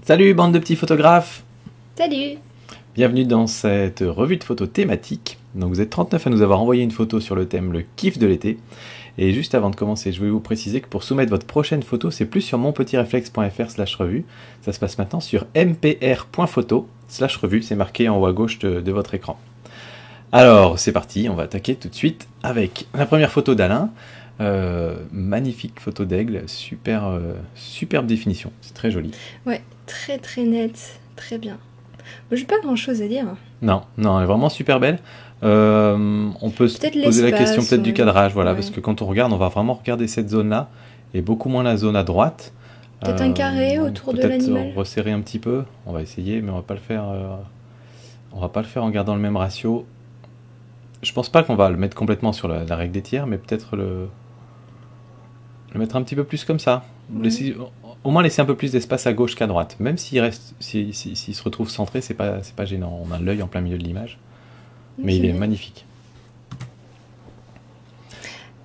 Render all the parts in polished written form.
Salut bande de petits photographes! Salut! Bienvenue dans cette revue de photos thématique. Donc vous êtes 39 à nous avoir envoyé une photo sur le thème le kiff de l'été. Et juste avant de commencer, je vais vous préciser que pour soumettre votre prochaine photo, c'est plus sur monpetitréflexe.fr/revue. Ça se passe maintenant sur mpr.photo/revue. C'est marqué en haut à gauche de votre écran. Alors c'est parti, on va attaquer tout de suite avec la première photo d'Alain. Magnifique photo d'aigle, superbe définition, c'est très joli. Ouais, très très nette, très bien. J'ai pas grand chose à dire. Non, elle est vraiment super belle. On peut se poser la question peut-être du cadrage, voilà, parce que quand on regarde, on va vraiment regarder cette zone-là et beaucoup moins la zone à droite. Peut-être un carré autour de l'animal. Peut-être resserrer un petit peu. On va essayer, mais on va pas le faire. On va pas le faire en gardant le même ratio. Je pense pas qu'on va le mettre complètement sur la règle des tiers, mais peut-être le mettre un petit peu plus comme ça. Au moins laisser un peu plus d'espace à gauche qu'à droite. Même s'il se retrouve centré, c'est pas gênant. On a l'œil en plein milieu de l'image. Mais il est magnifique.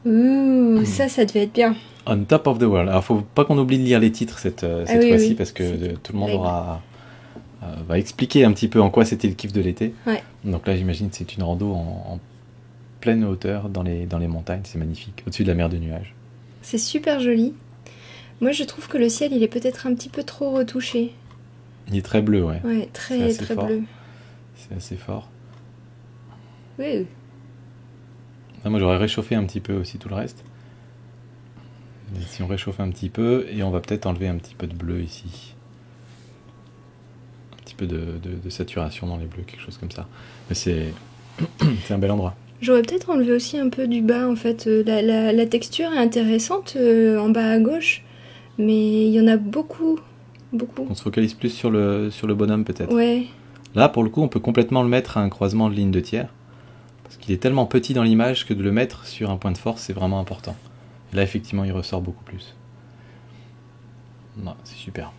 Ouh, ça devait être bien. On top of the world. Alors, faut pas qu'on oublie de lire les titres cette fois-ci, parce que tout le monde va expliquer un petit peu en quoi c'était le kiff de l'été. Ouais. Donc là, j'imagine que c'est une rando en pleine hauteur dans les montagnes. C'est magnifique, au-dessus de la mer de nuages. C'est super joli. Moi, je trouve que le ciel, il est peut-être un petit peu trop retouché. Il est très bleu, ouais. Ouais, très bleu. C'est assez fort. Oui. Moi, j'aurais réchauffé un petit peu aussi tout le reste. Et si on réchauffe un petit peu, et on va peut-être enlever un petit peu de bleu ici. Un petit peu de saturation dans les bleus, quelque chose comme ça. Mais c'est un bel endroit. J'aurais peut-être enlevé aussi un peu du bas, en fait. La texture est intéressante en bas à gauche, mais il y en a beaucoup. On se focalise plus sur le bonhomme, peut-être. Ouais. Là, pour le coup, on peut complètement le mettre à un croisement de ligne de tiers. Parce qu'il est tellement petit dans l'image que de le mettre sur un point de force, c'est vraiment important. Et là, effectivement, il ressort beaucoup plus. Non, c'est super.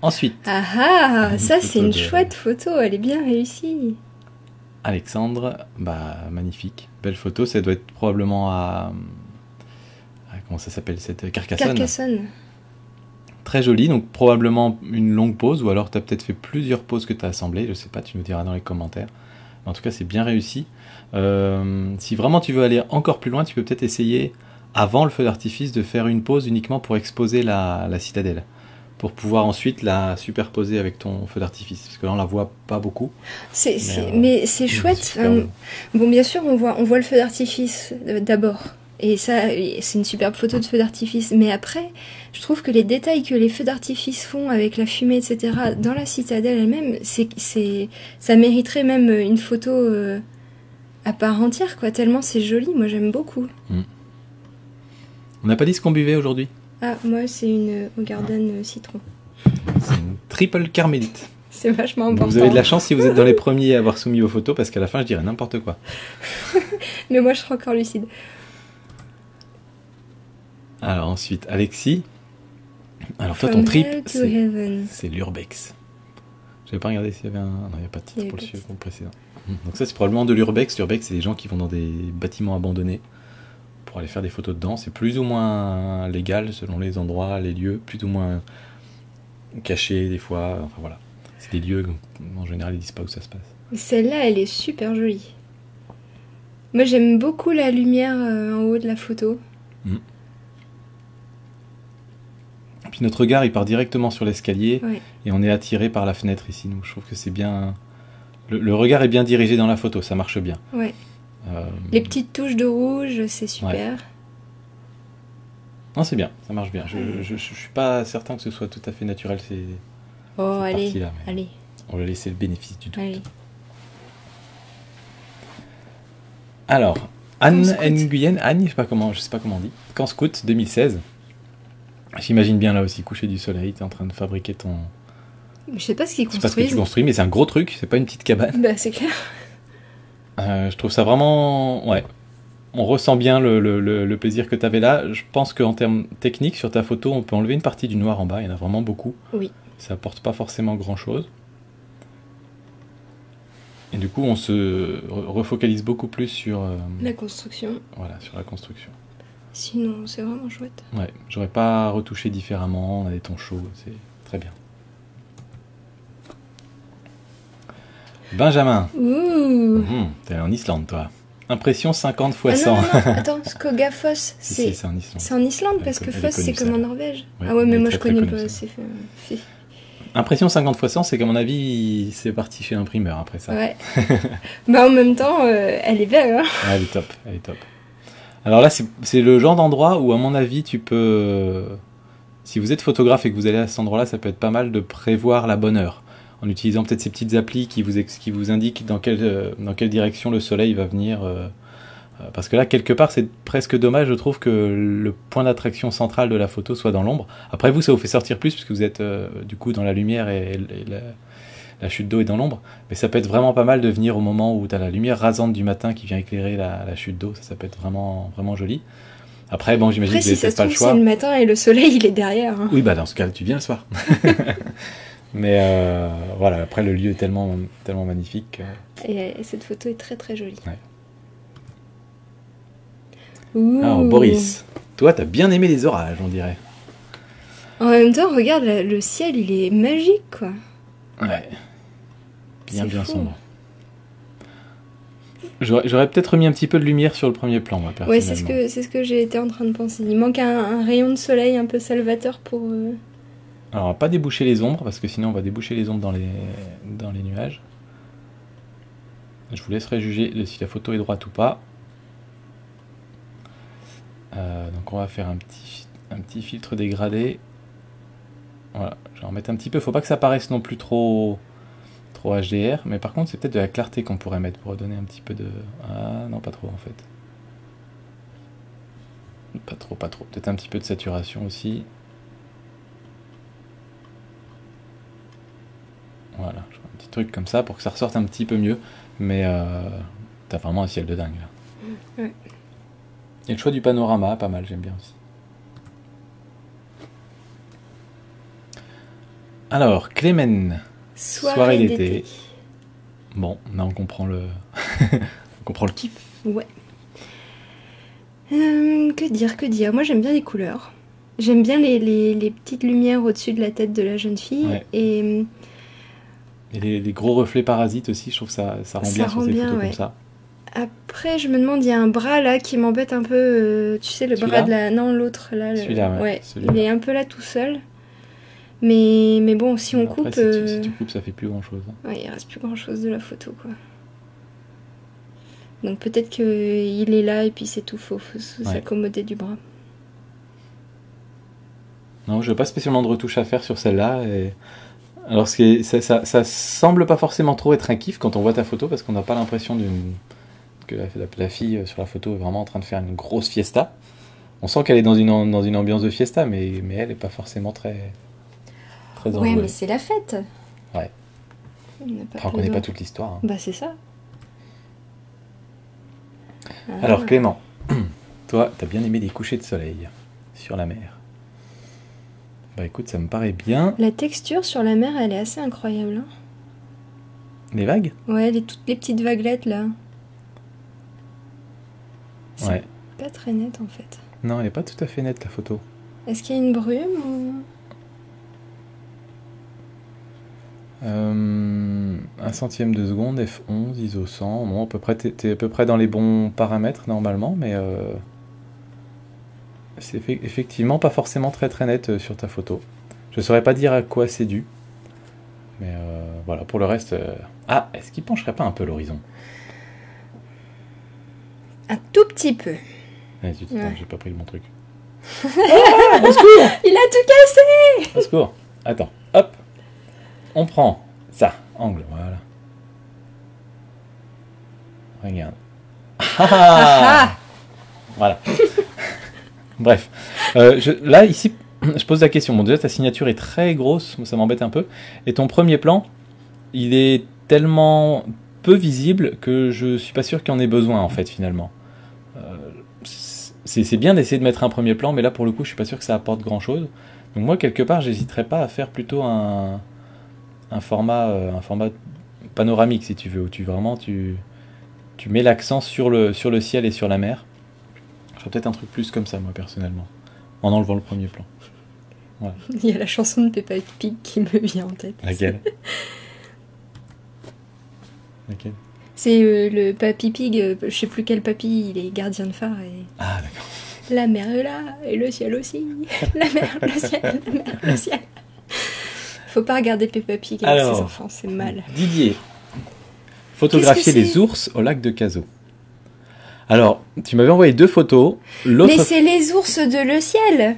Ensuite. Ça c'est une chouette photo, elle est bien réussie. Alexandre, magnifique. Belle photo, ça doit être probablement à comment ça s'appelle cette Carcassonne. Très jolie, donc probablement une longue pause, ou alors tu as peut-être fait plusieurs pauses que tu as assemblées, je sais pas, tu nous diras dans les commentaires. Mais en tout cas, c'est bien réussi. Si vraiment tu veux aller encore plus loin, tu peux peut-être essayer, avant le feu d'artifice, de faire une pause uniquement pour exposer la citadelle, pour pouvoir ensuite la superposer avec ton feu d'artifice, parce que là on la voit pas beaucoup. Mais c'est chouette. Bon, bien sûr, on voit le feu d'artifice d'abord. Et ça, c'est une superbe photo de feu d'artifice. Mais après, je trouve que les détails que les feux d'artifice font avec la fumée, etc., dans la citadelle elle-même, ça mériterait même une photo à part entière, quoi. Tellement c'est joli. Moi, j'aime beaucoup. On n'a pas dit ce qu'on buvait aujourd'hui. Ah, moi, c'est une Hoegaarden citron. C'est une triple carmélite. C'est vachement important. Vous avez de la chance si vous êtes dans les premiers à avoir soumis vos photos, parce qu'à la fin, je dirais n'importe quoi. Mais moi, je serai encore lucide. Alors ensuite, Alexis. Alors toi, ton trip, c'est l'urbex. Je n'avais pas regardé s'il y avait un... Non, il n'y a pas de titre pour le précédent. Donc ça, c'est probablement de l'urbex. L'urbex, c'est des gens qui vont dans des bâtiments abandonnés pour aller faire des photos dedans. C'est plus ou moins légal selon les endroits, les lieux, plus ou moins cachés des fois. Enfin voilà. C'est des lieux, en général, ils disent pas où ça se passe. Celle-là, elle est super jolie. Moi, j'aime beaucoup la lumière en haut de la photo. Puis notre regard, il part directement sur l'escalier, ouais. Et on est attiré par la fenêtre ici. Donc je trouve que c'est bien... Le regard est bien dirigé dans la photo, ça marche bien. Ouais. Les petites touches de rouge, c'est super. Ouais. Non, c'est bien, ça marche bien. Je suis pas certain que ce soit tout à fait naturel, allez, allez. On va laisser le bénéfice du doute. Allez. Alors, Anne Nguyen, je sais pas comment on dit. Camp Scout 2016. J'imagine bien là aussi, coucher du soleil, t'es en train de fabriquer ton... Je sais pas ce qu'ils construisent. C'est pas ce que tu construis, mais c'est un gros truc, c'est pas une petite cabane. Bah c'est clair. Je trouve ça vraiment... Ouais. On ressent bien le plaisir que t'avais là. Je pense qu'en termes techniques, sur ta photo, on peut enlever une partie du noir en bas, il y en a vraiment beaucoup. Oui. Ça apporte pas forcément grand-chose. Et du coup, on se refocalise beaucoup plus sur... la construction. Voilà, sur la construction. Sinon, c'est vraiment chouette. Ouais, j'aurais pas retouché différemment, on a des tons chauds, c'est très bien. Benjamin. Ouh. T'es en Islande, toi. Impression 50 x 100. Non, attends, Skogafoss, c'est en Islande. C'est en Islande parce que Foss, c'est comme en Norvège. Ouais, ah ouais, mais moi très, je connais pas. Impression 50 x 100, c'est qu'à mon avis, c'est parti chez l'imprimeur après ça. Ouais. Bah en même temps, elle est belle. Hein. Ah, elle est top, elle est top. Alors là, c'est le genre d'endroit où, à mon avis, tu peux... Si vous êtes photographe et que vous allez à cet endroit-là, ça peut être pas mal de prévoir la bonne heure. En utilisant peut-être ces petites applis qui vous indiquent dans quelle direction le soleil va venir. Parce que là, quelque part, c'est presque dommage, je trouve, que le point d'attraction central de la photo soit dans l'ombre. Après, vous, ça vous fait sortir plus, puisque vous êtes du coup dans la lumière et la chute d'eau est dans l'ombre. Mais ça peut être vraiment pas mal de venir au moment où tu as la lumière rasante du matin qui vient éclairer la chute d'eau. Ça peut être vraiment, vraiment joli. Après, bon, j'imagine que vous n'avez peut-être pas le choix. C'est le matin et le soleil, il est derrière. Hein. Oui, bah dans ce cas, tu viens le soir. Mais voilà, après, le lieu est tellement magnifique. Et cette photo est très très jolie. Ouais. Alors, Boris, toi, t'as bien aimé les orages, on dirait. En même temps, regarde, le ciel, il est magique, quoi. Ouais. Bien sombre. J'aurais peut-être remis un petit peu de lumière sur le premier plan, moi, personnellement. Ouais, c'est ce que j'ai été en train de penser. Il manque un rayon de soleil un peu salvateur pour... Alors, on va pas déboucher les ombres, parce que sinon on va déboucher les ombres dans les nuages. Je vous laisserai juger de si la photo est droite ou pas. Donc on va faire un petit filtre dégradé. Voilà, je vais en mettre un petit peu. Faut pas que ça paraisse non plus trop HDR, mais par contre c'est peut-être de la clarté qu'on pourrait mettre pour donner un petit peu de... Ah non, pas trop en fait. Pas trop. Peut-être un petit peu de saturation aussi. Voilà, je fais un petit truc comme ça pour que ça ressorte un petit peu mieux, mais t'as vraiment un ciel de dingue là. Ouais. Et le choix du panorama, pas mal, j'aime bien aussi. Alors, Clémen, soirée d'été. Bon, là on comprend le kiff. Ouais. Que dire. Moi j'aime bien les couleurs. J'aime bien les petites lumières au-dessus de la tête de la jeune fille. Ouais. Et les gros reflets parasites aussi, je trouve que ça rend bien sur ces photos comme ça. Après, je me demande, il y a un bras là qui m'embête un peu. Tu sais, le bras de la... Non, l'autre là. Celui-là, ouais. Il est un peu là tout seul. Mais bon, si on après, coupe... Si tu coupes, ça fait plus grand-chose. Ouais, il reste plus grand-chose de la photo, quoi. Donc peut-être qu'il est là et puis c'est tout faux. Faut s'accommoder du bras. Non, je n'ai pas spécialement de retouche à faire sur celle-là. Alors, ça semble pas forcément trop être un kiff quand on voit ta photo, parce qu'on n'a pas l'impression que la fille sur la photo est vraiment en train de faire une grosse fiesta. On sent qu'elle est dans une ambiance de fiesta, mais elle n'est pas forcément très enjouée. Ouais, mais c'est la fête. Ouais. On connaît pas toute l'histoire. Hein. Bah, c'est ça. Alors, Clément, toi, t'as bien aimé les couchers de soleil sur la mer. Bah écoute, ça me paraît bien. La texture sur la mer, elle est assez incroyable. Hein. Les vagues ? Ouais, toutes les petites vaguelettes là. Ouais. Pas très net en fait. Non, elle est pas tout à fait nette la photo. Est-ce qu'il y a une brume ou... Un centième de seconde, f11, ISO 100. Bon, t'es à peu près dans les bons paramètres normalement, mais c'est effectivement pas forcément très très net sur ta photo. Je saurais pas dire à quoi c'est dû, mais voilà, pour le reste... Ah, est-ce qu'il pencherait pas un peu l'horizon ? Un tout petit peu. Ouais. J'ai pas pris le bon truc. Au secours ! Il a tout cassé ! Au secours. Attends, hop. On prend ça, angle, voilà. Regarde. Voilà. Bref. Là, ici, je pose la question. Bon, déjà, ta signature est très grosse, ça m'embête un peu. Et ton premier plan, il est tellement peu visible que je suis pas sûr qu'il y en ait besoin, en fait, finalement. C'est bien d'essayer de mettre un premier plan, mais là, pour le coup, je suis pas sûr que ça apporte grand-chose. Donc moi, quelque part, j'hésiterais pas à faire plutôt un format panoramique, si tu veux, où tu mets l'accent sur le ciel et sur la mer. ferais peut-être un truc plus comme ça, moi, personnellement. En enlevant le premier plan. Voilà. Il y a la chanson de Peppa Pig qui me vient en tête. Laquelle? Laquelle? C'est le Papy Pig, je sais plus quel papy, il est gardien de phare. Et... Ah, d'accord. La mer est là, et le ciel aussi. La mer, le ciel, la mer, le ciel. Faut pas regarder Peppa Pig avec ses enfants, c'est mal. Didier, photographier les ours au lac de Cazaux. Alors, tu m'avais envoyé 2 photos. Mais c'est les ours de Le Ciel.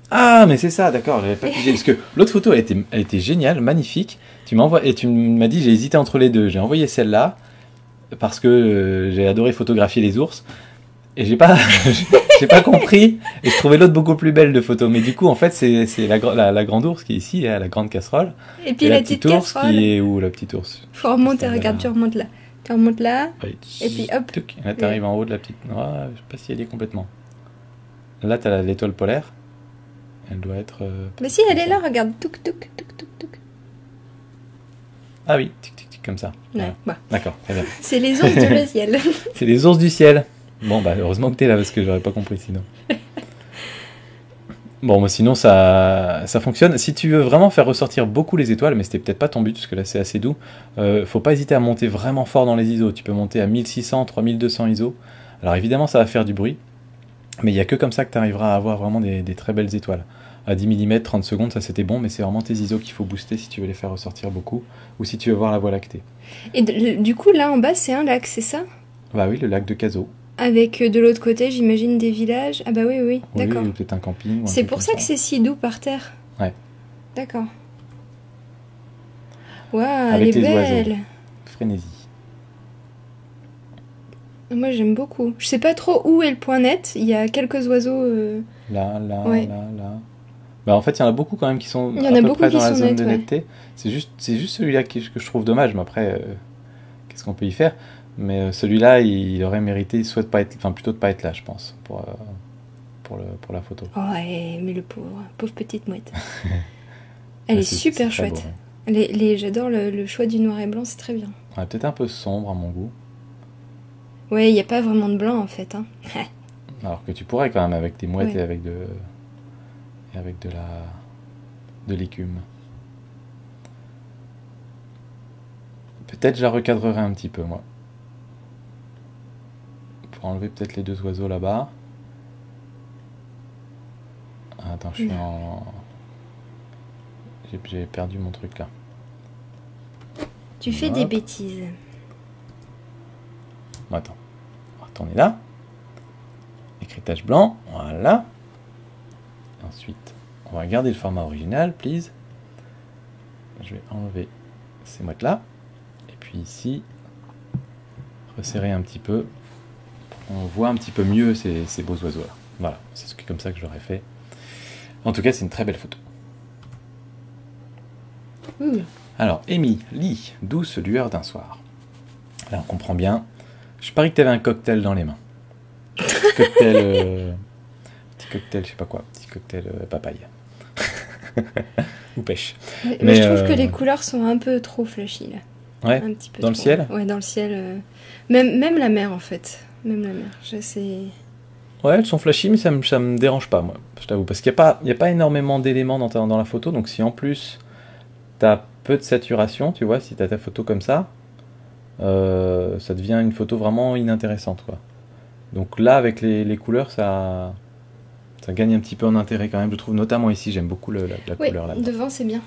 Ah, mais c'est ça, d'accord, j'avais pas pigé. Parce que l'autre photo, elle était géniale, magnifique. Tu m'as dit, j'ai hésité entre les deux. J'ai envoyé celle-là, parce que j'ai adoré photographier les ours. Et j'ai pas compris. Et je trouvais l'autre beaucoup plus belle de photo. Mais du coup, en fait, c'est la grande ours qui est ici, la grande casserole. Et puis la petite ours casserole. Qui est où, la petite ours? Faut remonter, regarde, tu remontes là. Tu remontes là, oui. Et puis hop. Là, tu arrives en haut de la petite... Oh, je sais pas si elle est complètement. Là, tu as l'étoile polaire. Elle doit être... Mais si, elle est là, regarde. Touk, touk, touk, touk, touk. Ah oui, tic, tic, tic, comme ça. Ouais, voilà. Bah. D'accord, très bien. C'est les ours de Le Ciel. C'est les ours du ciel. Bon, bah, heureusement que t'es là, parce que j'aurais pas compris sinon. Bon, bah, sinon, ça fonctionne. Si tu veux vraiment faire ressortir beaucoup les étoiles, mais c'était peut-être pas ton but, parce que là, c'est assez doux, faut pas hésiter à monter vraiment fort dans les ISO. Tu peux monter à 1600, 3200 ISO. Alors, évidemment, ça va faire du bruit, mais il n'y a que comme ça que tu arriveras à avoir vraiment des très belles étoiles. À 10 mm, 30 secondes, ça c'était bon, mais c'est vraiment tes ISO qu'il faut booster si tu veux les faire ressortir beaucoup, ou si tu veux voir la Voie lactée. Et du coup, là, en bas, c'est un lac, c'est ça? Bah oui, le lac de Cazaux. Avec de l'autre côté, j'imagine des villages. Ah bah oui, d'accord. Oui, peut-être un camping. C'est pour ça que c'est si doux par terre. Ouais. D'accord. Waouh, elle est belle. Oiseaux. Frénésie. Moi j'aime beaucoup. Je sais pas trop où est le point net. Il y a quelques oiseaux. Là. Bah en fait, il y en a beaucoup quand même qui sont à peu près dans la zone de netteté. C'est juste celui-là que je trouve dommage. Mais après, qu'est-ce qu'on peut y faire? Mais celui-là, il aurait mérité plutôt de pas être là, je pense, pour la photo. Ouais, mais le pauvre petite mouette. Elle est super chouette. Beau, hein. J'adore le choix du noir et blanc, c'est très bien. Ouais, peut-être un peu sombre à mon goût. Ouais, il n'y a pas vraiment de blanc en fait. Hein. Alors que tu pourrais quand même avec des mouettes et avec de l'écume. Peut-être je la recadrerai un petit peu, moi. Pour enlever peut-être les 2 oiseaux là-bas. Attends, je suis en... J'ai perdu mon truc là. Tu fais des bêtises. Bon, attends. On va retourner là. Écritage blanc. Voilà. Ensuite, on va garder le format original, please. Je vais enlever ces mouettes là. Et puis ici, resserrer un petit peu. On voit un petit peu mieux ces beaux oiseaux là. Voilà, c'est comme ça que je l'aurais fait. En tout cas, c'est une très belle photo. Alors, Émilie, douce lueur d'un soir. Là, on comprend bien. Je parie que tu avais un cocktail dans les mains. Petit cocktail, je sais pas quoi. Petit cocktail papaye. Ou pêche. Mais je trouve que les couleurs sont un peu trop flashy là. Ouais, un petit peu dans trop. Le ciel. Ouais, dans le ciel. Même la mer en fait. Même la mer. Ouais, elles sont flashy, mais ça me dérange pas, moi, je t'avoue. Parce qu'il n'y a pas énormément d'éléments dans la photo, donc si en plus t'as peu de saturation, tu vois, si t'as ta photo comme ça devient une photo vraiment inintéressante, quoi. Donc là, avec les couleurs, ça gagne un petit peu en intérêt quand même, je trouve, notamment ici, j'aime beaucoup la couleur là. Devant, c'est bien.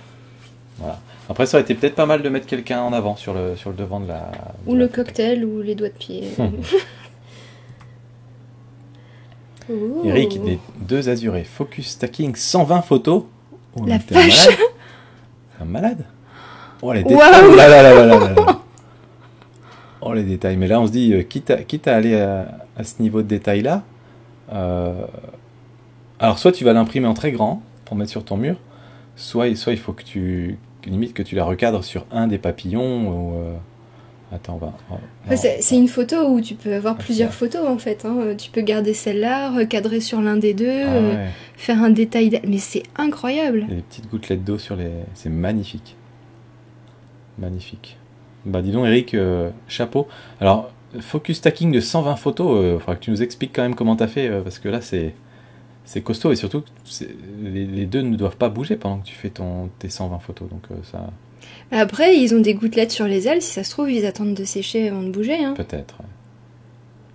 Voilà. Après, ça aurait été peut-être pas mal de mettre quelqu'un en avant sur le devant de la... Ou le cocktail, ou les doigts de pied. Eric, les 2 azurés, focus stacking, 120 photos. Oh, la vache. Un malade. Oh les détails. Wow. Là. Oh les détails. Mais là on se dit, quitte à aller à ce niveau de détail là, alors soit tu vas l'imprimer en très grand pour mettre sur ton mur, soit il faut que tu la recadres sur un des papillons ou... Attends, c'est une photo où tu peux avoir plusieurs photos en fait. Hein. Tu peux garder celle-là, recadrer sur l'un des deux, faire un détail. Mais c'est incroyable. Et les petites gouttelettes d'eau sur les. C'est magnifique. Magnifique. Bah dis donc, Eric, chapeau. Alors, focus stacking de 120 photos, il faudra que tu nous expliques quand même comment tu as fait, parce que là, c'est costaud, et surtout, les deux ne doivent pas bouger pendant que tu fais tes 120 photos. Donc, ça... Après, ils ont des gouttelettes sur les ailes, si ça se trouve, ils attendent de sécher avant de bouger. Hein. Peut-être. Ouais.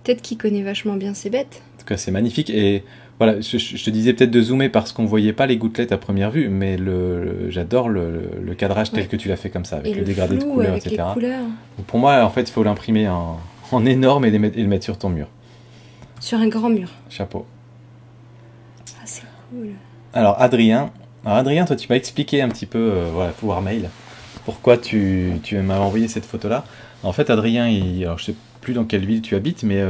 Peut-être qu'il connaît vachement bien ses bêtes. En tout cas, c'est magnifique. Et voilà, je te disais peut-être de zoomer parce qu'on ne voyait pas les gouttelettes à première vue, mais j'adore le cadrage tel que tu l'as fait comme ça, avec le dégradé de couleurs, avec etc. Les couleurs. Pour moi, en fait, il faut l'imprimer en énorme et le mettre sur ton mur. Sur un grand mur. Chapeau. Ah, c'est cool. Alors, Adrien, toi, tu m'as expliqué un petit peu, voilà, pouvoir mail, pourquoi tu m'as envoyé cette photo-là. En fait, Adrien, alors je sais plus dans quelle ville tu habites, mais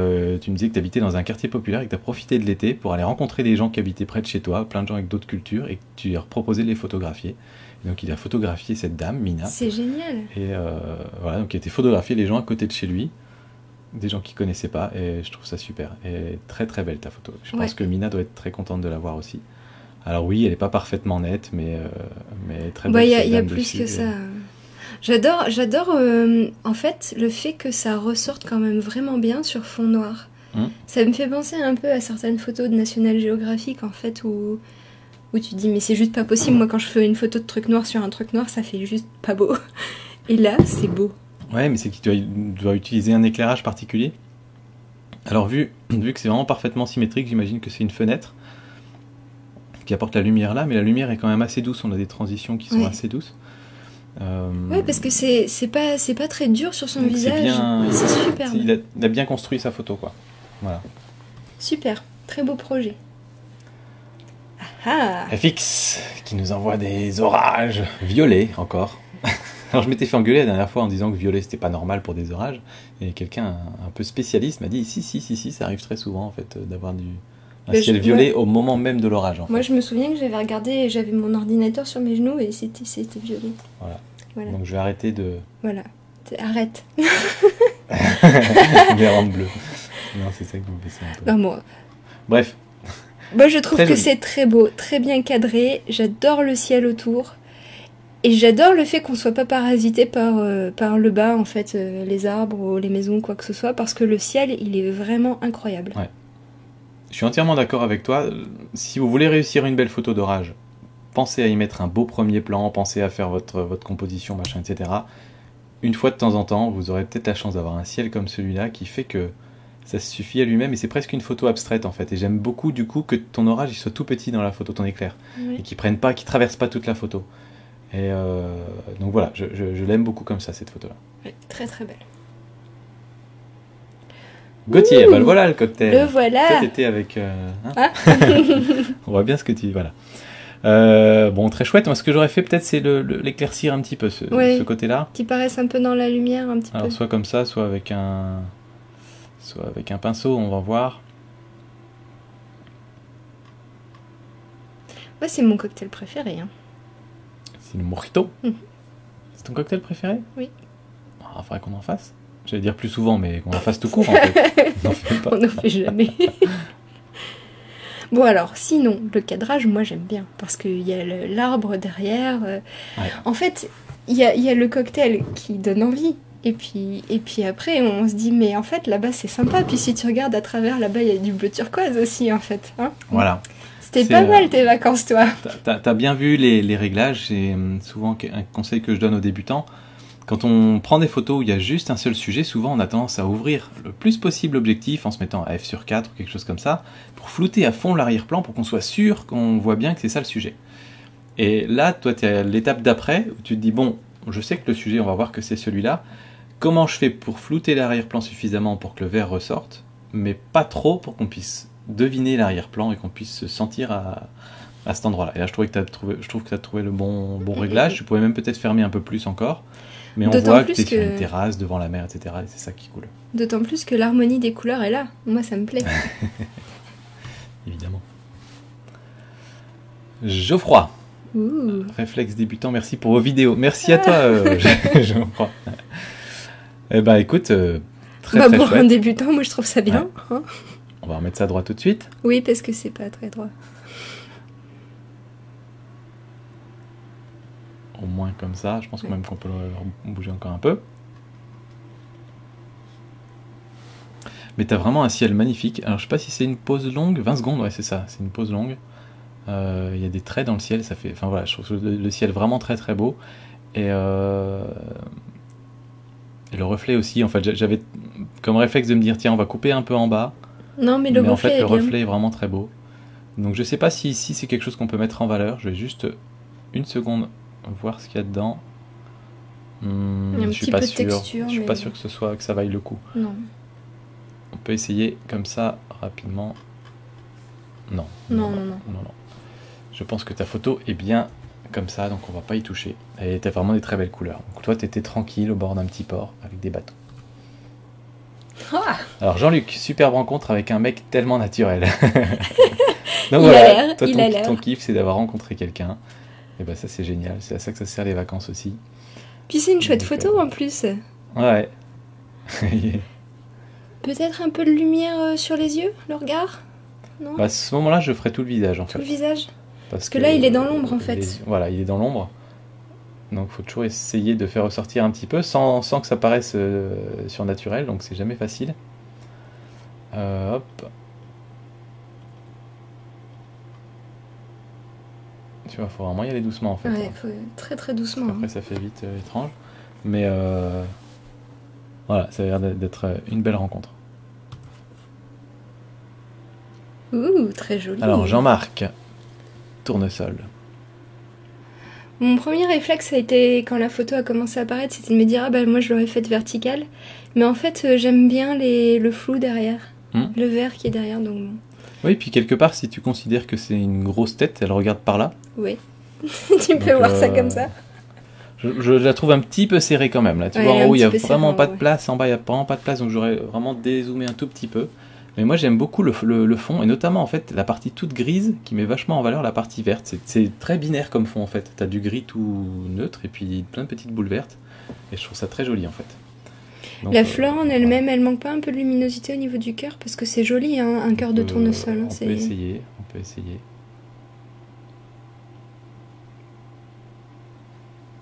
tu me disais que tu habitais dans un quartier populaire et que tu as profité de l'été pour aller rencontrer des gens qui habitaient près de chez toi, plein de gens avec d'autres cultures, et que tu leur proposais de les photographier. Et donc, il a photographié cette dame, Mina. C'est génial. Et voilà, donc il a été photographier les gens à côté de chez lui, des gens qu'il connaissait pas, et je trouve ça super. Et très très belle ta photo. Je pense que Mina doit être très contente de la voir aussi. Alors oui, elle n'est pas parfaitement nette, mais très belle. Il y a plus que ça. J'adore en fait le fait que ça ressorte quand même vraiment bien sur fond noir. Ça me fait penser un peu à certaines photos de National Geographic en fait où tu te dis mais c'est juste pas possible, moi quand je fais une photo de truc noir sur un truc noir ça fait juste pas beau. Et là c'est beau. Ouais, mais c'est que tu dois utiliser un éclairage particulier. Alors vu que c'est vraiment parfaitement symétrique, j'imagine que c'est une fenêtre qui apporte la lumière là, mais la lumière est quand même assez douce, on a des transitions qui sont assez douces. Ouais, parce que c'est pas très dur sur son visage. C'est super. Il a bien construit sa photo, quoi. Voilà. Super, très beau projet. Ah ah. FX qui nous envoie des orages violets encore. Alors je m'étais fait engueuler la dernière fois en disant que violet c'était pas normal pour des orages, et quelqu'un un peu spécialiste m'a dit si, ça arrive très souvent en fait d'avoir un ciel violet au moment même de l'orage. En fait. Moi je me souviens que j'avais regardé, j'avais mon ordinateur sur mes genoux et c'était violet. Voilà. Donc je vais arrêter de... Voilà, arrête. Les rangs bleus. Non, c'est ça que vous me laissez un peu. Non, moi. Bref. Moi je trouve que c'est très beau, très bien cadré, j'adore le ciel autour. Et j'adore le fait qu'on soit pas parasité par le bas, en fait, les arbres ou les maisons, quoi que ce soit, parce que le ciel, il est vraiment incroyable. Ouais. Je suis entièrement d'accord avec toi. Si vous voulez réussir une belle photo d'orage, pensez à y mettre un beau premier plan, pensez à faire votre composition, machin, etc. Une fois de temps en temps, vous aurez peut-être la chance d'avoir un ciel comme celui-là qui fait que ça se suffit à lui-même, et c'est presque une photo abstraite, en fait. Et j'aime beaucoup, du coup, que ton orage, il soit tout petit dans la photo, ton éclair, et qu'il traverse pas toute la photo. Et donc voilà, je l'aime beaucoup comme ça, cette photo-là. Ouais, très très belle. Gauthier, bah voilà le cocktail. Le voilà. Cet été avec... On voit bien ce que tu... Voilà. Bon, très chouette. Moi, ce que j'aurais fait peut-être, c'est l'éclaircir un petit peu, ce côté-là. Qui paraisse un peu dans la lumière, un petit peu. Alors, soit comme ça, soit avec un pinceau, on va voir. Ouais, c'est mon cocktail préféré, hein. C'est le mojito. C'est ton cocktail préféré? Oui. Il faudrait qu'on en fasse. J'allais dire plus souvent, mais qu'on en fasse tout court, en fait. On n'en fait pas. On n'en fait jamais. Bon, alors, sinon, le cadrage, moi, j'aime bien. Parce qu'il y a l'arbre derrière. En fait, il y a le cocktail qui donne envie. Et puis après, on se dit, mais en fait, là-bas, c'est sympa. Puis si tu regardes à travers, là-bas, il y a du bleu turquoise aussi, en fait. Hein, voilà. C'était pas mal tes vacances, toi. T'as bien vu les réglages. C'est souvent un conseil que je donne aux débutants. Quand on prend des photos où il y a juste un seul sujet, souvent on a tendance à ouvrir le plus possible l'objectif en se mettant à f/4 ou quelque chose comme ça, pour flouter à fond l'arrière-plan, pour qu'on soit sûr qu'on voit bien que c'est ça le sujet. Et là, toi, tu es à l'étape d'après, où tu te dis, bon, je sais que le sujet, on va voir que c'est celui-là. Comment je fais pour flouter l'arrière-plan suffisamment pour que le vert ressorte, mais pas trop pour qu'on puisse deviner l'arrière-plan et qu'on puisse se sentir à cet endroit-là. Et là, je trouve que tu as trouvé le bon réglage. Tu pourrais même peut-être fermer un peu plus encore. Mais on voit que tu es sur une terrasse, devant la mer, etc. Et c'est ça qui est cool. D'autant plus que l'harmonie des couleurs est là. Moi, ça me plaît. Évidemment. Geoffroy. Ouh. Réflexe débutant, merci pour vos vidéos. Merci à toi, Geoffroy. Eh ben, écoute, très pour chouette. un débutant, moi, je trouve ça bien. Ouais. Hein, on va remettre ça droit tout de suite. Oui, parce que c'est pas très droit. Au moins comme ça, je pense quand même qu'on peut le bouger encore un peu. Mais tu as vraiment un ciel magnifique. Alors je sais pas si c'est une pause longue, 20 secondes, ouais c'est ça, c'est une pause longue. Il y a des traits dans le ciel, ça fait... Enfin voilà, je trouve le ciel vraiment très très beau. Et le reflet aussi, en fait j'avais comme réflexe de me dire tiens on va couper un peu en bas. Non mais le reflet, en fait le reflet est vraiment très beau. Donc je sais pas si ici c'est quelque chose qu'on peut mettre en valeur. Je vais juste une seconde voir ce qu'il y a dedans. Je suis pas sûr. Texture, je suis pas sûr que ça vaille le coup. Non. On peut essayer comme ça rapidement. Non. Je pense que ta photo est bien comme ça, donc on va pas y toucher. Et t'as vraiment des très belles couleurs. Donc toi t'étais tranquille au bord d'un petit port avec des bateaux. Ah. Alors Jean-Luc, superbe rencontre avec un mec tellement naturel. Donc voilà, toi ton kiff c'est d'avoir rencontré quelqu'un. Et ben ça c'est génial, c'est à ça que ça sert les vacances aussi. Puis c'est une chouette photo en plus. Ouais. Peut-être un peu de lumière sur les yeux, le regard? Non. Bah, à ce moment-là, je ferai tout le visage en fait. Tout le visage? Parce que là, il est dans l'ombre en fait. Voilà, il est dans l'ombre. Donc il faut toujours essayer de faire ressortir un petit peu sans que ça paraisse surnaturel, donc c'est jamais facile. Hop. Tu vois, faut vraiment y aller doucement en fait. Ouais, faut très très doucement. Après, ça fait vite étrange. Mais voilà, ça a l'air d'être une belle rencontre. Ouh, très joli. Alors, Jean-Marc, tournesol. Mon premier réflexe a été, quand la photo a commencé à apparaître, c'était de me dire, ah bah moi je l'aurais faite verticale. Mais en fait, j'aime bien le flou derrière. Le vert qui est derrière, donc bon. Oui, puis quelque part, si tu considères que c'est une grosse tête, elle regarde par là. Oui, tu peux voir ça comme ça. Je la trouve un petit peu serrée quand même. Là. Tu vois, en haut, il n'y a vraiment pas de place. En bas, il n'y a vraiment pas de place. Donc, j'aurais vraiment dézoomé un tout petit peu. Mais moi, j'aime beaucoup le fond. Et notamment, en fait, la partie toute grise qui met vachement en valeur la partie verte. C'est très binaire comme fond, en fait. Tu as du gris tout neutre et puis plein de petites boules vertes. Et je trouve ça très joli, en fait. Donc, la fleur en elle-même, elle manque pas un peu de luminosité au niveau du cœur? Parce que c'est joli, hein, un cœur de tournesol. On peut essayer.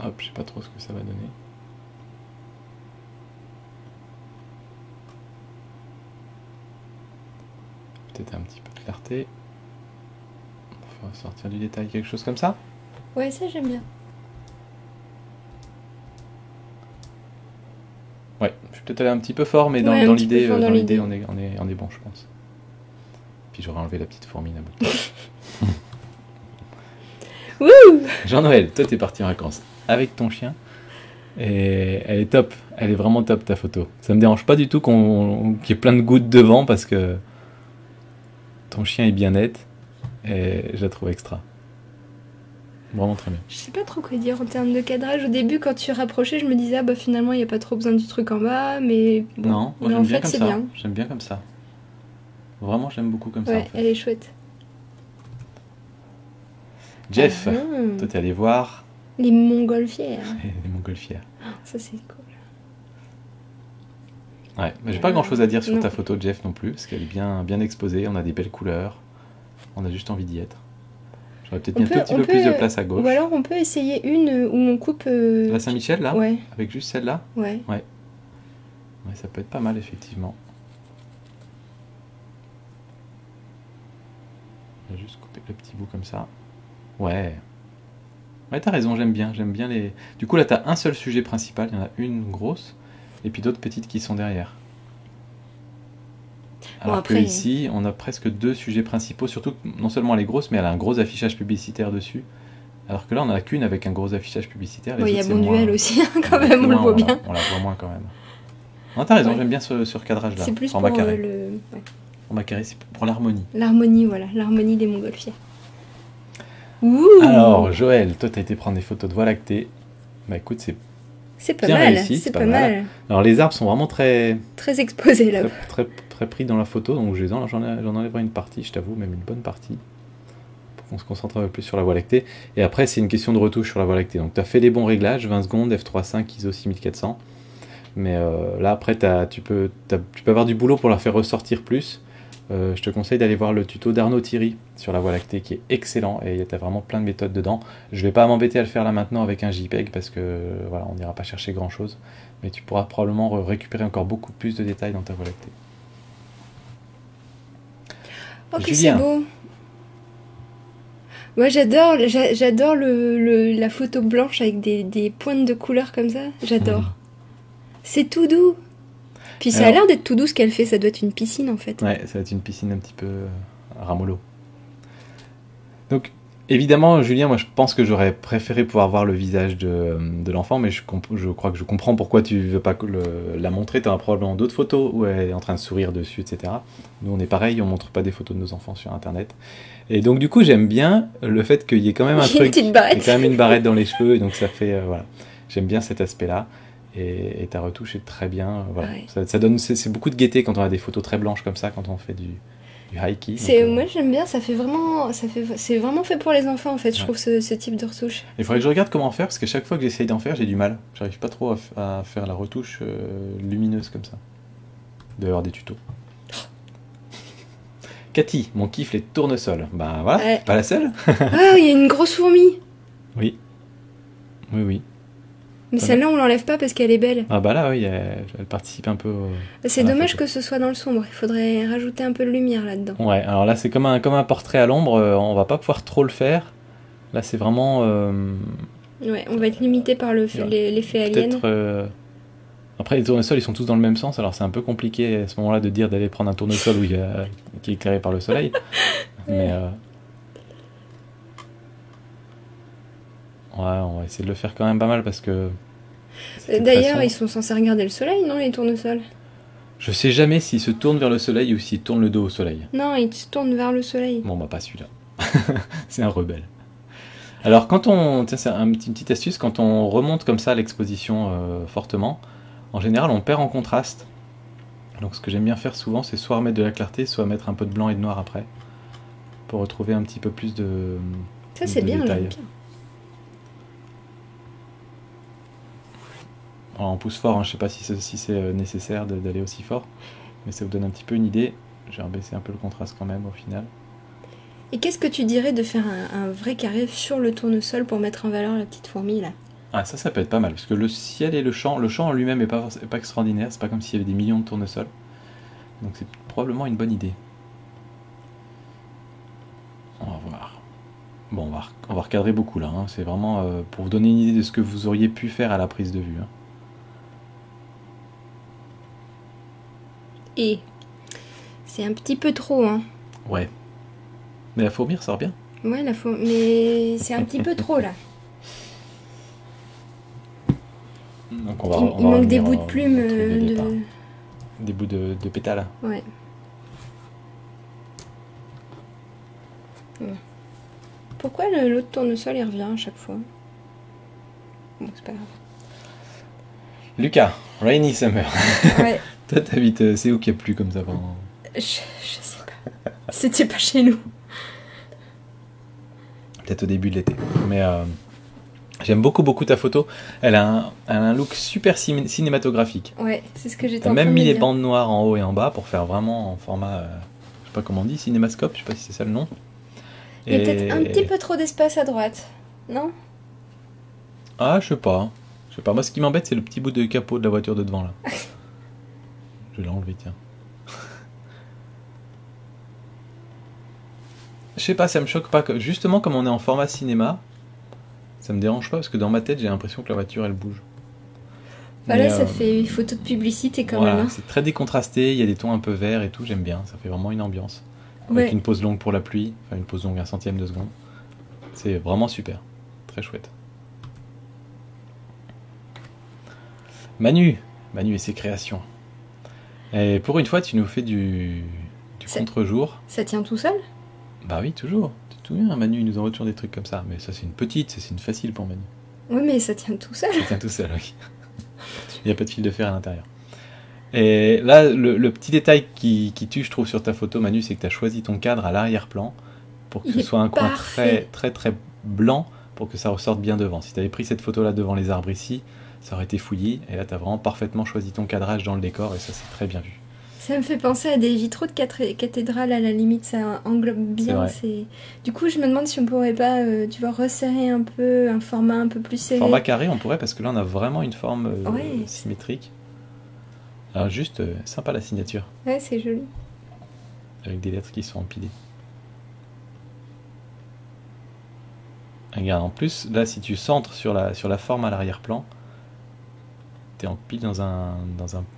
Hop, je sais pas trop ce que ça va donner. Peut-être un petit peu de clarté. On va sortir du détail, quelque chose comme ça. Ouais, ça j'aime bien. Ouais, je vais peut-être aller un petit peu fort, mais dans l'idée, on est bon, je pense. Puis j'aurais enlevé la petite fourmine à bout de Wouh! Jean-Noël, toi t'es parti en vacances avec ton chien et elle est top, elle est vraiment top ta photo. Ça me dérange pas du tout qu'il y ait plein de gouttes devant parce que ton chien est bien net et je la trouve extra. Vraiment très bien. Je sais pas trop quoi dire en termes de cadrage. Au début, quand tu rapprochais, je me disais ah bah finalement il n'y a pas trop besoin du truc en bas, mais bon. Non, moi j'aime bien comme ça. J'aime bien comme ça. Vraiment, j'aime beaucoup comme ça. Ouais, elle est chouette. Jeff, toi t'es allé voir les montgolfières. Les montgolfières. Ça c'est cool. Ouais, mais j'ai pas grand chose à dire sur ta photo Jeff non plus, parce qu'elle est bien exposée, on a des belles couleurs, on a juste envie d'y être. J'aurais peut-être mis un tout petit peu plus de place à gauche. Ou alors on peut essayer une où on coupe... La Saint-Michel là? Ouais. Avec juste celle-là? Ouais. Ouais, ça peut être pas mal effectivement. On va juste couper le petit bout comme ça. Ouais, t'as raison, j'aime bien les... Du coup là t'as un seul sujet principal, il y en a une grosse, et puis d'autres petites qui sont derrière. Alors bon, après, que ici, on a presque deux sujets principaux, surtout non seulement elle est grosse, mais elle a un gros affichage publicitaire dessus. Alors que là on en a qu'une avec un gros affichage publicitaire. Il y a Bonduelle aussi, quand même, on le voit bien. On la voit moins quand même. Non, t'as raison, j'aime bien ce recadrage là. C'est plus pour le... Format carré, c'est pour l'harmonie. L'harmonie, voilà, l'harmonie des montgolfières. Ouh. Alors, Joël, toi, t'as été prendre des photos de Voie lactée. Bah écoute, c'est pas bien mal, réussi, c'est pas mal. Alors, les arbres sont vraiment très exposés là. Très pris dans la photo, donc j'en enlèverai une partie, je t'avoue, même une bonne partie, pour qu'on se concentre un peu plus sur la Voie lactée. Et après, c'est une question de retouche sur la Voie lactée. Donc, t'as fait les bons réglages, 20 secondes, f3.5, ISO 6400. Mais là, après, tu peux avoir du boulot pour la faire ressortir plus. Je te conseille d'aller voir le tuto d'Arnaud Thierry sur la Voie lactée qui est excellent et tu as vraiment plein de méthodes dedans. Je vais pas m'embêter à le faire là maintenant avec un JPEG parce que voilà, on n'ira pas chercher grand chose, mais tu pourras probablement récupérer encore beaucoup plus de détails dans ta Voie lactée. Oh, que c'est beau. Moi, j'adore la photo blanche avec des pointes de couleur comme ça. J'adore. C'est tout doux. Puis ça a l'air d'être tout doux ce qu'elle fait. Ça doit être une piscine, en fait. Ouais, ça doit être une piscine un petit peu ramollo. Donc, évidemment, Julien, moi, je pense que j'aurais préféré pouvoir voir le visage de l'enfant, mais je crois que je comprends pourquoi tu veux pas la montrer. Tu as probablement d'autres photos où elle est en train de sourire dessus, etc. Nous, on est pareil, on montre pas des photos de nos enfants sur Internet. Et donc, du coup, j'aime bien le fait qu'il y ait quand même un truc... Il y a quand même une barrette dans les cheveux, et donc ça fait... voilà. J'aime bien cet aspect-là. Et ta retouche est très bien. Voilà. Ouais. Ça donne... C'est beaucoup de gaieté quand on a des photos très blanches comme ça, quand on fait du high-key. Moi j'aime bien, c'est vraiment fait pour les enfants en fait, je trouve ce type de retouche. Il faudrait que je regarde comment faire parce que chaque fois que j'essaye d'en faire j'ai du mal. J'arrive pas trop à faire la retouche lumineuse comme ça. Dehors des tutos. Cathy, mon kiff les tournesols. Bah voilà, pas la seule. Ah, il y a une grosse fourmi. Oui. Oui. Mais celle-là, on l'enlève pas parce qu'elle est belle. Ah bah là, oui, elle participe un peu... C'est dommage que ce soit dans le sombre. Il faudrait rajouter un peu de lumière là-dedans. Ouais, alors là, c'est comme un portrait à l'ombre. On va pas pouvoir trop le faire. Là, c'est vraiment... Ouais, on va être limité par l'effet alien. Après, les tournesols, ils sont tous dans le même sens. Alors, c'est un peu compliqué à ce moment-là de dire d'aller prendre un tournesol qui est éclairé par le soleil. Mais... Ouais, on va essayer de le faire quand même pas mal parce que... D'ailleurs, ils sont censés regarder le soleil, non, les tournesols? Je sais jamais s'ils se tournent vers le soleil ou s'ils tournent le dos au soleil. Non, ils se tournent vers le soleil. Bon, bah pas celui-là. C'est un rebelle. Alors, quand on... Tiens, c'est une petite astuce. Quand on remonte comme ça l'exposition fortement, en général, on perd en contraste. Donc, ce que j'aime bien faire souvent, c'est soit remettre de la clarté, soit mettre un peu de blanc et de noir après. Pour retrouver un petit peu plus de... Ça, c'est bien, j'aime bien. On pousse fort, hein. Je ne sais pas si c'est nécessaire d'aller aussi fort, mais ça vous donne un petit peu une idée. Je vais rebaisser un peu le contraste quand même au final. Et qu'est-ce que tu dirais de faire un vrai carré sur le tournesol pour mettre en valeur la petite fourmi là? Ah, ça peut être pas mal, parce que le ciel et le champ en lui-même n'est pas extraordinaire, c'est pas comme s'il y avait des millions de tournesols. Donc c'est probablement une bonne idée. On va voir. Bon, on va recadrer beaucoup là, hein. C'est vraiment pour vous donner une idée de ce que vous auriez pu faire à la prise de vue. Hein. Et c'est un petit peu trop, hein. Ouais. Mais la fourmi ressort bien. Ouais, mais c'est un petit peu trop, là. Donc il manque des bouts de plumes. Des bouts de pétales. Ouais. Pourquoi l'autre tournesol, il revient à chaque fois? Bon, c'est pas grave. Lucas, Rainy Summer. Ouais. Toi, t'habites... C'est où qu'il n'y a plu comme ça pendant... Je sais pas. C'était pas chez nous. Peut-être au début de l'été. Mais j'aime beaucoup ta photo. Elle a un look super cinématographique. Ouais, c'est ce que j'étais en train de même mis dire. les bandes noires en haut et en bas pour faire vraiment en format... je sais pas comment on dit, cinémascope. Je sais pas si c'est ça le nom. Il y a peut-être un petit peu trop d'espace à droite. Non? Ah, je sais pas. Moi, ce qui m'embête, c'est le petit bout de capot de la voiture de devant, là. Je vais l'enlever, tiens. Je sais pas, ça me choque pas. Justement, comme on est en format cinéma, ça me dérange pas, parce que dans ma tête, j'ai l'impression que la voiture, elle bouge. Bah là, ça fait une photo de publicité, quand même. Hein. C'est très décontrasté, il y a des tons un peu verts et tout, j'aime bien. Ça fait vraiment une ambiance. Avec une pause longue pour la pluie, enfin une pause longue 1/100 de seconde. C'est vraiment super. Très chouette. Manu et ses créations. Et pour une fois, tu nous fais du contre-jour. Ça tient tout seul? Bah oui, toujours. Tout bien, Manu, il nous envoie toujours des trucs comme ça. Mais ça, c'est une petite, c'est une facile pour Manu. Oui, mais ça tient tout seul. Ça tient tout seul, oui. Il n'y a pas de fil de fer à l'intérieur. Et là, le petit détail qui tue, je trouve, sur ta photo, Manu, c'est que tu as choisi ton cadre à l'arrière-plan pour que ce soit un coin très blanc pour que ça ressorte bien devant. Si tu avais pris cette photo-là devant les arbres ici, ça aurait été fouillis. Et là, tu as vraiment parfaitement choisi ton cadrage dans le décor et ça, c'est très bien vu. Ça me fait penser à des vitraux de cathédrale, à la limite, ça englobe bien. Du coup, je me demande si on pourrait pas, resserrer un peu, un format un peu plus serré. Format carré, on pourrait, parce que là, on a vraiment une forme symétrique. Alors juste, sympa la signature. Ouais, c'est joli. avec des lettres qui sont empilées. Regarde, en plus, là, si tu centres sur la forme à l'arrière-plan, tu es en pile dans un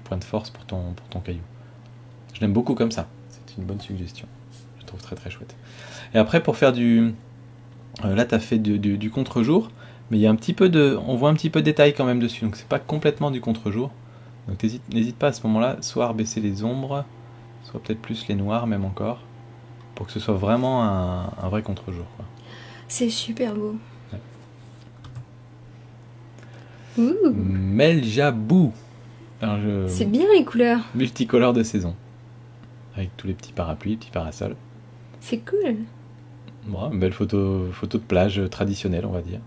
point de force pour ton caillou. Je l'aime beaucoup comme ça. C'est une bonne suggestion. Je trouve très très chouette. Et après, pour faire du... là, tu as fait du contre-jour, mais il y a un petit peu on voit un petit peu de détail quand même dessus, donc c'est pas complètement du contre-jour. Donc n'hésite pas à ce moment-là, soit à baisser les ombres, soit peut-être plus les noirs même encore, pour que ce soit vraiment un vrai contre-jour, quoi. C'est super beau. Ouais. Meljabou. C'est bien les couleurs. Multicolore de saison. Avec tous les petits parapluies, les petits parasols. C'est cool. Bon, une belle photo de plage traditionnelle, on va dire.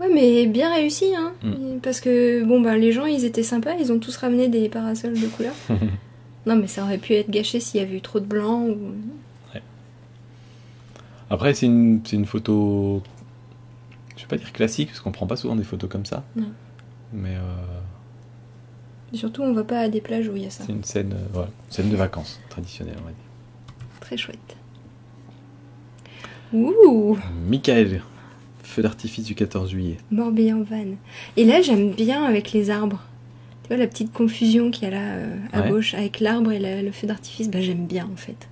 Ouais, mais bien réussi, hein. Parce que, bon, bah, les gens, ils étaient sympas, ils ont tous ramené des parasols de couleur. Non, mais ça aurait pu être gâché s'il y avait eu trop de blanc ou... Ouais. Après, c'est une photo... Je vais pas dire classique, parce qu'on prend pas souvent des photos comme ça. Non. Mais... Et surtout, on va pas à des plages où il y a ça. C'est une scène de vacances traditionnelle, on va dire. Très chouette. Ouh. Michael, feu d'artifice du 14 juillet. Morbihan-Vannes. Et là, j'aime bien avec les arbres. Tu vois la petite confusion qu'il y a là à gauche avec l'arbre et le feu d'artifice. Bah, j'aime bien en fait.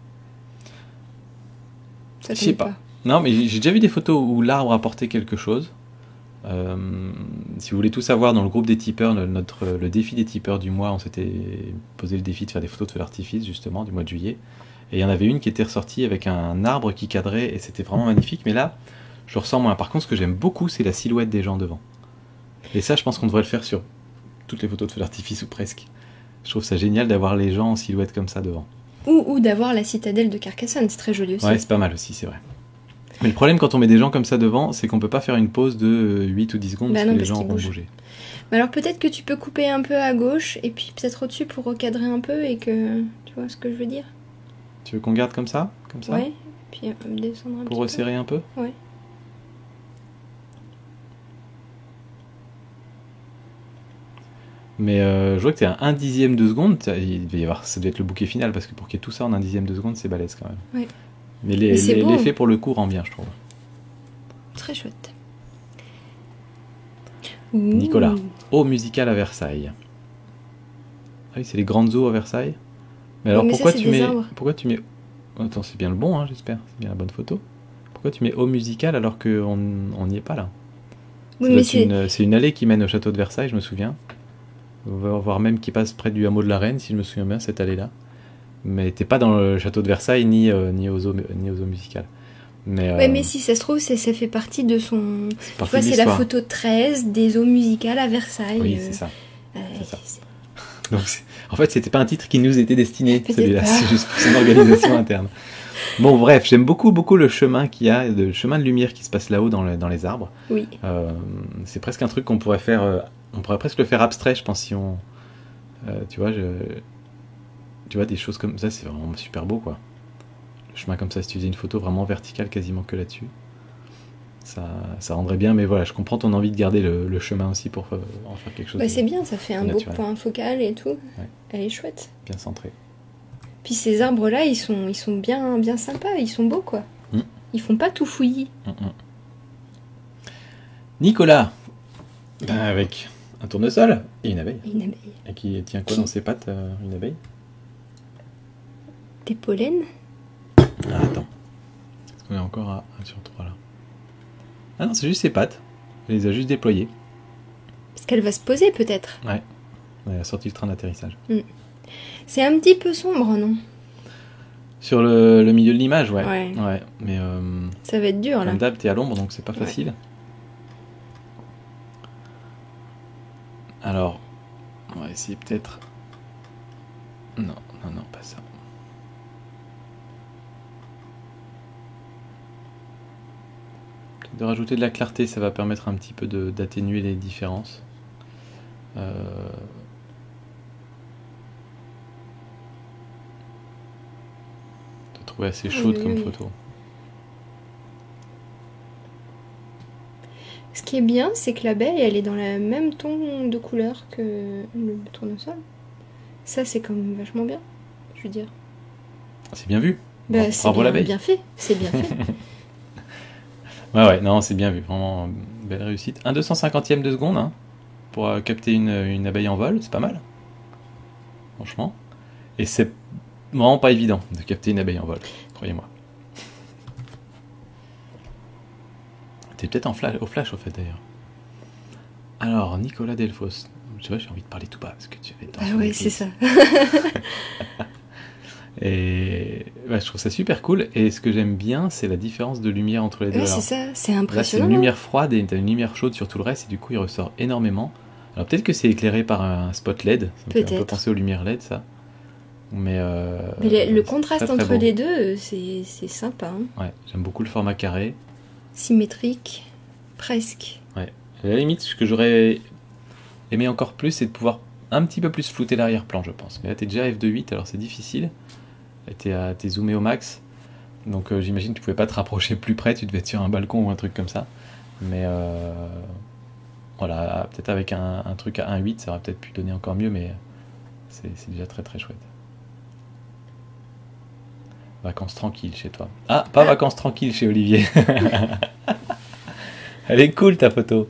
Je sais pas. Non, mais j'ai déjà vu des photos où l'arbre apportait quelque chose. Si vous voulez tout savoir, dans le groupe des tipeurs, le défi des tipeurs du mois, on s'était posé le défi de faire des photos de feu d'artifice justement du mois de juillet. Et il y en avait une qui était ressortie avec un arbre qui cadrait et c'était vraiment magnifique. Mais là, je ressens moins. Par contre, ce que j'aime beaucoup, c'est la silhouette des gens devant. Et ça, je pense qu'on devrait le faire sur toutes les photos de feu d'artifice ou presque. Je trouve ça génial d'avoir les gens en silhouette comme ça devant. Ou d'avoir la citadelle de Carcassonne, c'est très joli aussi. Ouais, c'est pas mal aussi, c'est vrai. Mais le problème quand on met des gens comme ça devant, c'est qu'on peut pas faire une pause de 8 ou 10 secondes parce que les gens vont bouger. Mais alors peut-être que tu peux couper un peu à gauche et puis peut-être au-dessus pour recadrer un peu et que... Tu vois ce que je veux dire? Tu veux qu'on garde comme ça? Ouais, puis descendre un peu. Pour resserrer un peu? Ouais. Mais je vois que t'es à 1/10 de seconde, ça doit être le bouquet final parce que pour qu'il y ait tout ça en 1/10 de seconde, c'est balèze quand même. Ouais. Mais l'effet pour le coup rend bien, je trouve. Très chouette. Nicolas, eau musicale à Versailles. Ah oui, c'est les grandes eaux à Versailles. Mais alors pourquoi tu mets... Attends, c'est bien le bon, hein, j'espère. C'est bien la bonne photo. Pourquoi tu mets eau musicale alors qu'on n'y est pas là? Oui, c'est une allée qui mène au château de Versailles, je me souviens. Voire même qui passe près du hameau de la Reine, si je me souviens bien, cette allée-là. Mais t'es pas dans le château de Versailles ni aux eaux musicales. Ouais, mais si ça se trouve, ça fait partie de son... Tu vois, c'est la photo 13 des eaux musicales à Versailles. Oui, c'est ça. Donc, en fait, c'était pas un titre qui nous était destiné, celui-là. C'est juste pour son organisation interne. Bon, bref, j'aime beaucoup le chemin qu'il y a, le chemin de lumière qui se passe là-haut dans les arbres. Oui. C'est presque un truc qu'on pourrait faire... on pourrait presque le faire abstrait, je pense, si on... tu vois, des choses comme ça, c'est vraiment super beau, quoi. Le chemin comme ça, si tu faisais une photo vraiment verticale quasiment que là-dessus, ça rendrait bien, mais voilà, je comprends ton envie de garder le chemin aussi pour en faire quelque chose. Bah, c'est bien, ça fait un beau point focal et tout. Ouais. Elle est chouette. Bien centrée. Puis ces arbres-là, ils sont bien sympas, ils sont beaux, quoi. Ils font pas tout fouillis. Nicolas, avec un tournesol et une abeille. Une abeille. Et qui tient quoi dans ses pattes, une abeille? Des pollens. Ah, attends. Est-ce qu'on est encore à 1 sur 3 là? Ah non, c'est juste ses pattes. Elle les a juste déployées. Parce qu'elle va se poser peut-être. Ouais. Elle a sorti le train d'atterrissage. C'est un petit peu sombre, non? Sur le milieu de l'image, ouais. Ouais. Mais ça va être dur, là. Comme d'hab, t'es à l'ombre, donc c'est pas facile. Alors, on va essayer peut-être... Non, pas ça. De rajouter de la clarté, ça va permettre un petit peu d'atténuer les différences. De trouver assez chaude comme photo. Ce qui est bien, c'est que l'abeille, elle est dans le même ton de couleur que le tournesol. Ça, c'est quand même vachement bien, je veux dire. C'est bien vu. Bah, bravo l'abeille. Bien fait, c'est bien fait. Ouais, non, c'est bien vu, vraiment belle réussite. 1/250e de seconde, hein, pour capter une abeille en vol, c'est pas mal. Franchement. Et c'est vraiment pas évident de capter une abeille en vol, croyez-moi. T'es peut-être au flash, au fait, d'ailleurs. Alors, Nicolas Delfos. Tu vois, j'ai envie de parler tout bas, parce que tu fais... Ah oui, c'est ça. Et bah, je trouve ça super cool. Et ce que j'aime bien, c'est la différence de lumière entre les deux. Oui, c'est ça, c'est impressionnant. Là, c'est une lumière froide et t'as une lumière chaude sur tout le reste, et du coup, il ressort énormément. Alors, peut-être que c'est éclairé par un spot LED. Ça me fait un peu penser aux lumières LED, ça. Mais le contraste très, très entre les deux, c'est sympa. Hein. Ouais, j'aime beaucoup le format carré. Symétrique, presque. Ouais. À la limite, ce que j'aurais aimé encore plus, c'est de pouvoir un petit peu plus flouter l'arrière-plan, je pense. Mais là, t'es déjà à f2.8, alors c'est difficile. T'es zoomé au max. Donc j'imagine que tu pouvais pas te rapprocher plus près, tu devais être sur un balcon ou un truc comme ça. Mais voilà, peut-être avec un truc à 1.8, ça aurait peut-être pu donner encore mieux, mais c'est déjà très très chouette. Vacances tranquilles chez toi. Ah, pas vacances tranquilles chez Olivier. Elle est cool ta photo.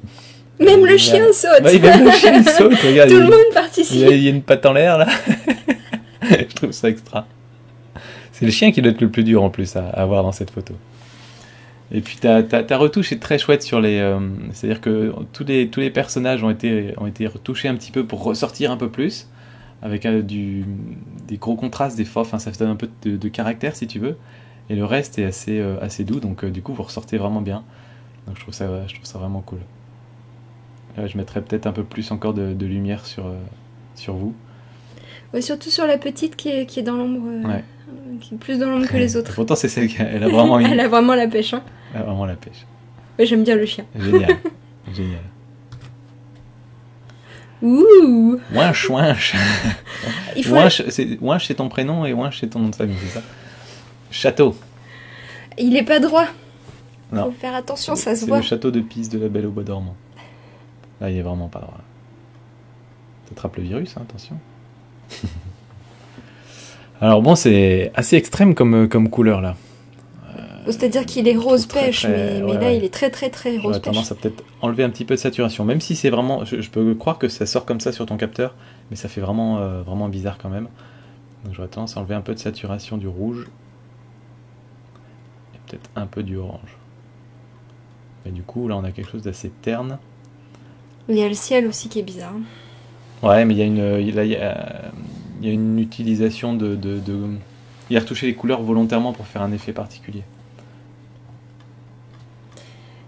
Même le chien saute. Ouais, même le chien saute, regarde. Tout le monde participe. Il y a une patte en l'air là. Je trouve ça extra. C'est le chien qui doit être le plus dur en plus à avoir dans cette photo. Et puis ta retouche est très chouette sur les... c'est-à-dire que tous les personnages ont été retouchés un petit peu pour ressortir un peu plus, avec des gros contrastes, des fauves, enfin, ça donne un peu de caractère si tu veux. Et le reste est assez doux, donc du coup vous ressortez vraiment bien. Donc je trouve ça vraiment cool. Là, je mettrais peut-être un peu plus encore de lumière sur vous. Ouais, surtout sur la petite qui est dans l'ombre. Ouais. Qui est plus dans l'ombre que les autres. Pourtant c'est celle qui elle a vraiment elle a vraiment la pêche. Hein. Elle a vraiment la pêche. Ouais, j'aime bien le chien. Génial. Génial. Ouh. Winch. Winch c'est ton prénom et Winch c'est ton nom de famille, c'est ça? Château. Il est pas droit. Non. Faut faire attention, ça se voit. C'est le château de Pise de la Belle au Bois dormant. Là, il est vraiment pas droit. T'attrapes le virus, hein, attention. Alors bon, c'est assez extrême comme couleur là. C'est-à-dire qu'il est rose pêche, mais là il est très très très rose pêche. J'aurais tendance à peut-être enlever un petit peu de saturation, même si c'est vraiment... Je peux croire que ça sort comme ça sur ton capteur, mais ça fait vraiment bizarre quand même. Donc j'aurais tendance à enlever un peu de saturation du rouge. Et peut-être un peu du orange. Et du coup, là on a quelque chose d'assez terne. Il y a le ciel aussi qui est bizarre. Ouais, mais il y a une utilisation il a retouché les couleurs volontairement pour faire un effet particulier.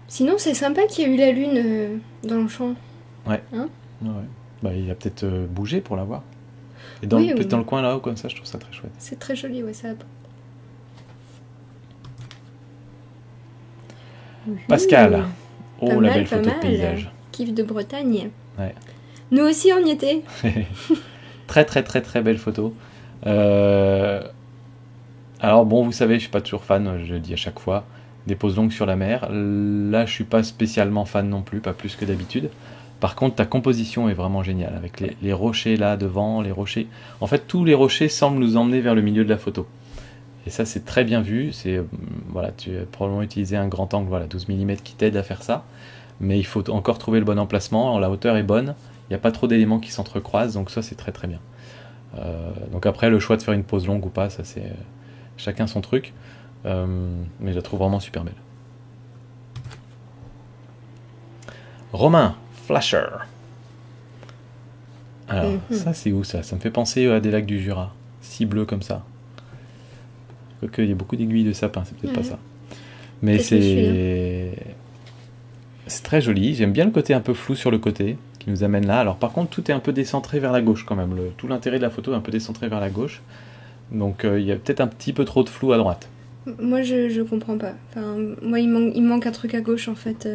Sinon, c'est sympa qu'il y ait eu la lune dans le champ. Ouais. Hein? Ouais. Bah, il a peut-être bougé pour la voir. Et dans le coin là-haut, comme ça, je trouve ça très chouette. C'est très joli, ouais, ça. Pascal. Oh, la belle photo de paysage. Kiff de Bretagne. Ouais. Nous aussi, on y était. Très, très, très, très belle photo. Alors, bon, vous savez, je suis pas toujours fan, je le dis à chaque fois, des poses longues sur la mer. Là, je suis pas spécialement fan non plus, pas plus que d'habitude. Par contre, ta composition est vraiment géniale, avec les rochers là devant, les rochers. En fait, tous les rochers semblent nous emmener vers le milieu de la photo. Et ça, c'est très bien vu. Voilà, tu as probablement utilisé un grand angle, voilà, 12 mm qui t'aide à faire ça. Mais il faut encore trouver le bon emplacement. La hauteur est bonne. Il n'y a pas trop d'éléments qui s'entrecroisent, donc ça, c'est très très bien. Donc après, le choix de faire une pose longue ou pas, ça c'est chacun son truc. Mais je la trouve vraiment super belle. Romain, Flasher. Alors, ça c'est où ça? Ça me fait penser à des lacs du Jura. Si bleu comme ça. Quoique, il y a beaucoup d'aiguilles de sapin, c'est peut-être pas ça. Mais c'est très joli. J'aime bien le côté un peu flou sur le côté qui nous amène là. Alors par contre, tout est un peu décentré vers la gauche quand même. Tout l'intérêt de la photo est un peu décentré vers la gauche. Donc il y a peut-être un petit peu trop de flou à droite. Moi, je comprends pas. Enfin, moi, il manque un truc à gauche en fait.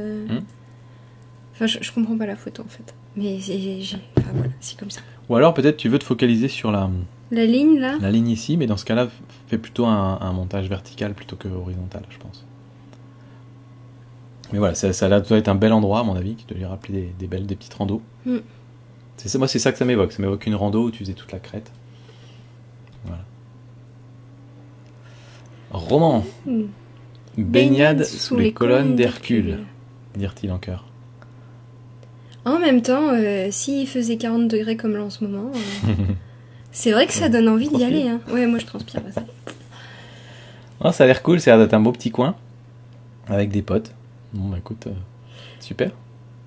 Enfin, je comprends pas la photo en fait. Mais enfin, voilà, c'est comme ça. Ou alors peut-être tu veux te focaliser sur la ligne là. La ligne ici, mais dans ce cas-là, fais plutôt un montage vertical plutôt que horizontal, je pense. Mais voilà, ça doit être un bel endroit à mon avis, qui doit lui rappeler des petites randos. Moi, c'est ça que ça m'évoque. Ça m'évoque une rando où tu faisais toute la crête. Voilà. Roman. Baignade sous les colonnes d'Hercule, dire-t-il en chœur. En même temps, s'il faisait 40 degrés comme là en ce moment, c'est vrai que ça donne envie d'y aller. Hein. Ouais, moi je transpire. Ça. Oh, ça a l'air cool, ça a l'air d'être un beau petit coin, avec des potes. Bon, bah écoute, super.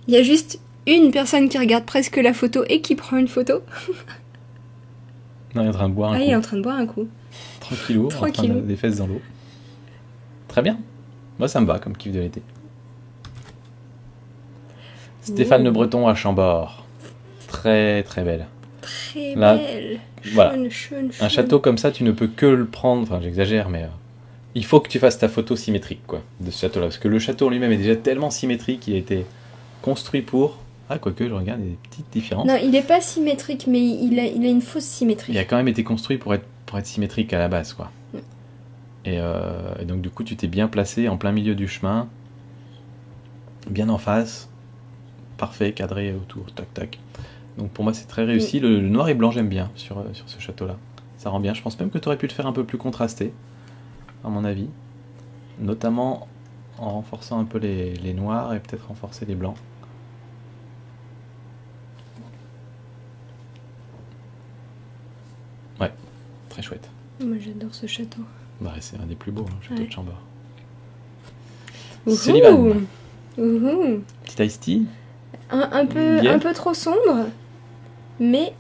Il y a juste une personne qui regarde presque la photo et qui prend une photo. Non, il est en train de boire un coup. Il est en train de boire un coup. Tranquillou, en train de des fesses dans l'eau. Très bien. Moi, ça me va comme kiff de l'été. Stéphane Le Breton à Chambord. Très, très belle. Très belle. Voilà. Un château comme ça, tu ne peux que le prendre. Enfin, j'exagère, mais il faut que tu fasses ta photo symétrique, quoi, de ce château-là. Parce que le château en lui-même est déjà tellement symétrique, il a été construit pour. Ah, quoique, je regarde, il y a des petites différences. Non, il n'est pas symétrique, mais il a une fausse symétrie. Il a quand même été construit pour être symétrique à la base, quoi. Et donc, du coup, tu t'es bien placé en plein milieu du chemin, bien en face, parfait, cadré autour, tac, tac. Donc, pour moi, c'est très réussi. Le noir et blanc, j'aime bien sur ce château-là. Ça rend bien. Je pense même que tu aurais pu le faire un peu plus contrasté, à mon avis. Notamment en renforçant un peu les noirs et peut-être renforcer les blancs. Ouais, très chouette. Moi j'adore ce château. Bah, c'est un des plus beaux, le château de Chambord. Sullivan. Petit iced tea. Un peu trop sombre, mais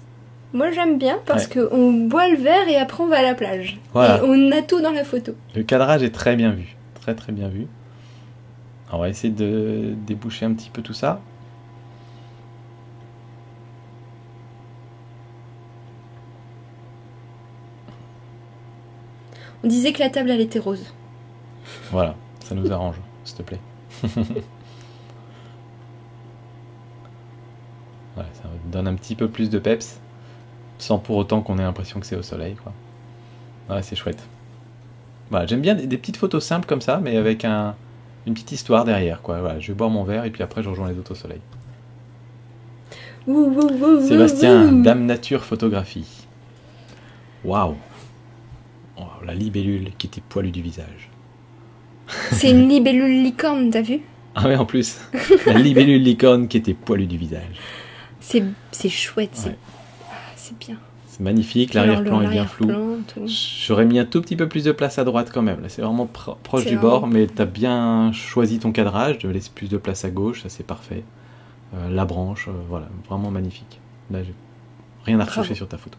moi j'aime bien parce qu'on boit le verre et après on va à la plage. Voilà. Et on a tout dans la photo. Le cadrage est très bien vu. Très très bien vu. Alors, on va essayer de déboucher un petit peu tout ça. On disait que la table, elle était rose. Voilà, ça nous arrange, s'il te plaît. Voilà, ça donne un petit peu plus de peps, sans pour autant qu'on ait l'impression que c'est au soleil, quoi. Ouais, c'est chouette. Voilà, j'aime bien des petites photos simples comme ça, mais avec une petite histoire derrière, quoi. Voilà, je vais boire mon verre et puis après je rejoins les autres au soleil. Sébastien, Dame Nature Photographie. Waouh! Oh, la libellule qui était poilue du visage. C'est une libellule licorne, t'as vu? Ah ouais, en plus. La libellule licorne qui était poilue du visage. C'est chouette, c'est bien. C'est magnifique, l'arrière-plan est bien flou. J'aurais mis un tout petit peu plus de place à droite quand même. Là, c'est vraiment proche du bord, mais t'as bien choisi ton cadrage, de laisser plus de place à gauche, ça c'est parfait. La branche, voilà, vraiment magnifique. Là, j'ai rien à retoucher sur ta photo.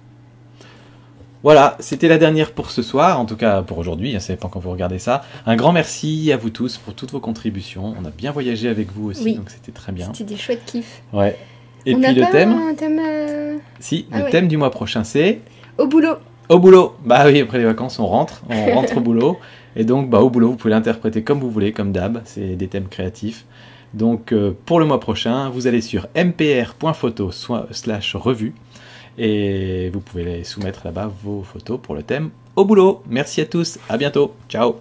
Voilà, c'était la dernière pour ce soir, en tout cas pour aujourd'hui, ça dépend quand vous regardez ça. Un grand merci à vous tous pour toutes vos contributions. On a bien voyagé avec vous aussi, donc c'était très bien. C'était des chouettes kiffs. Ouais. Et puis le thème, Si, le thème du mois prochain c'est... Au boulot. Au boulot. Bah oui, après les vacances on rentre au boulot. Et donc au boulot vous pouvez l'interpréter comme vous voulez, comme d'hab, c'est des thèmes créatifs. Donc pour le mois prochain, vous allez sur mpr.photo/revue. Et vous pouvez soumettre là-bas vos photos pour le thème au boulot. Merci à tous, à bientôt, ciao.